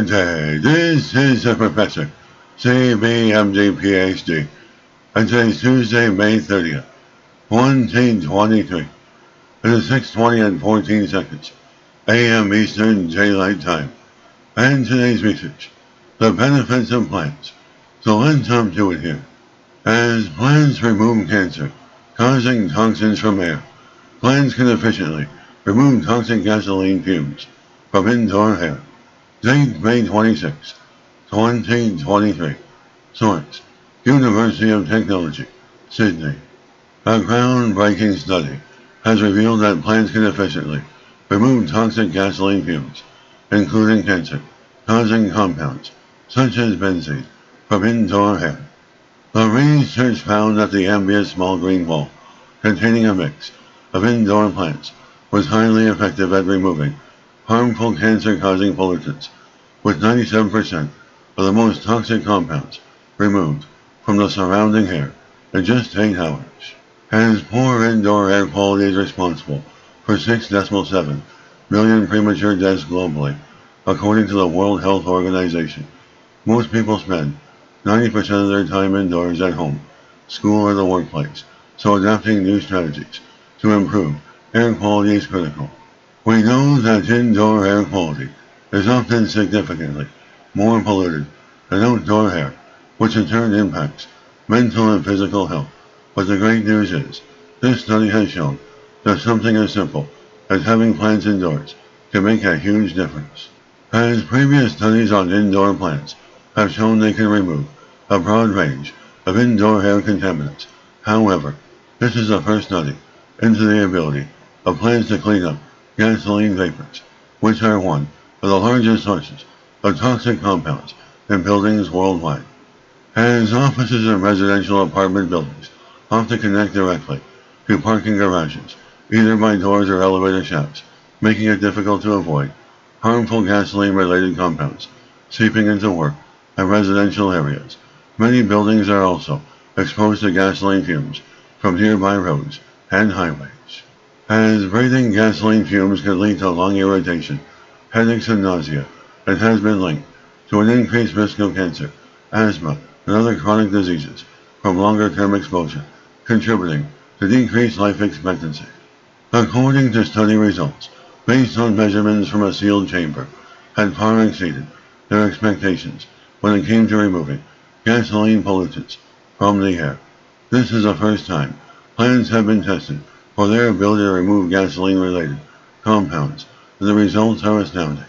day. This is the Professor, CBMD PhD, and today's Tuesday, May 30th, 1923. It is 6:20 and 14 seconds, a.m. Eastern Daylight Time, and today's research, the benefits of plants. So let's jump to it here. As plants remove cancer, causing toxins from air, plants can efficiently remove toxic gasoline fumes from indoor air. Date May 26, 2023. Source: University of Technology, Sydney. A groundbreaking study has revealed that plants can efficiently remove toxic gasoline fumes, including cancer-causing compounds such as benzene, from indoor air. The research found that the ambient small green wall, containing a mix of indoor plants, was highly effective at removing harmful cancer-causing pollutants, with 97% of the most toxic compounds removed from the surrounding air in just 8 hours. As poor indoor air quality is responsible for 6.7 million premature deaths globally, according to the World Health Organization. Most people spend 90% of their time indoors at home, school, or the workplace, so adapting new strategies to improve air quality is critical. We know that indoor air quality is often significantly more polluted than outdoor air, which in turn impacts mental and physical health. But the great news is, this study has shown that something as simple as having plants indoors can make a huge difference. As previous studies on indoor plants have shown, they can remove a broad range of indoor air contaminants. However, this is the first study into the ability of plants to clean up gasoline vapors, which are one of the largest sources of toxic compounds in buildings worldwide. As offices and residential apartment buildings often connect directly to parking garages, either by doors or elevator shafts, making it difficult to avoid harmful gasoline-related compounds seeping into work and residential areas. Many buildings are also exposed to gasoline fumes from nearby roads and highways. As breathing gasoline fumes can lead to lung irritation, headaches, and nausea, it has been linked to an increased risk of cancer, asthma, and other chronic diseases from longer-term exposure, contributing to decreased life expectancy. According to study results, based on measurements from a sealed chamber, had far exceeded their expectations when it came to removing gasoline pollutants from the air. This is the first time plants have been tested for their ability to remove gasoline-related compounds, and the results are astounding.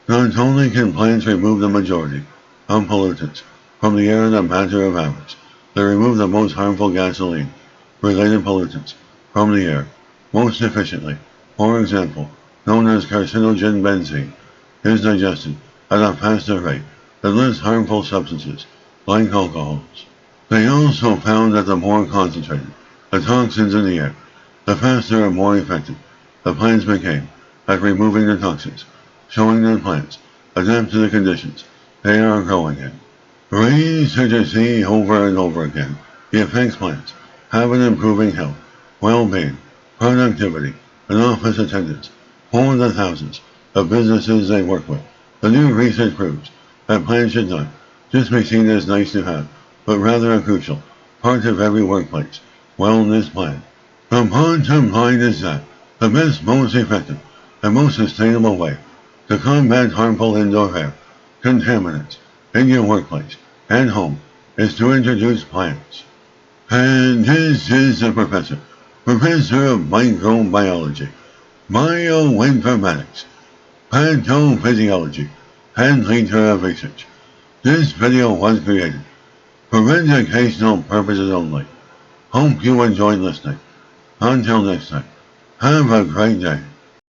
Not only can plants remove the majority of pollutants from the air in a matter of hours, they remove the most harmful gasoline-related pollutants from the air most efficiently. For example, known as carcinogen benzene, is digested at a faster rate than less harmful substances like alcohols. They also found that the more concentrated the toxins in the air, the faster and more effective the plants became at removing the toxins, showing that plants adapt to the conditions they are growing in. Researchers see over and over again the effects plants have in improving health, well-being, productivity, and office attendance for the thousands of businesses they work with. The new research proves that plants should not just be seen as nice to have, but rather a crucial part of every workplace wellness plan. The bottom line is that the best, most effective, and most sustainable way to combat harmful indoor air contaminants in your workplace and home is to introduce plants. And this is the Professor of Microbiology, Bioinformatics, Pathophysiology, and Leader of Research. This video was created for educational purposes only. Hope you enjoyed listening. Until next time, have a great day.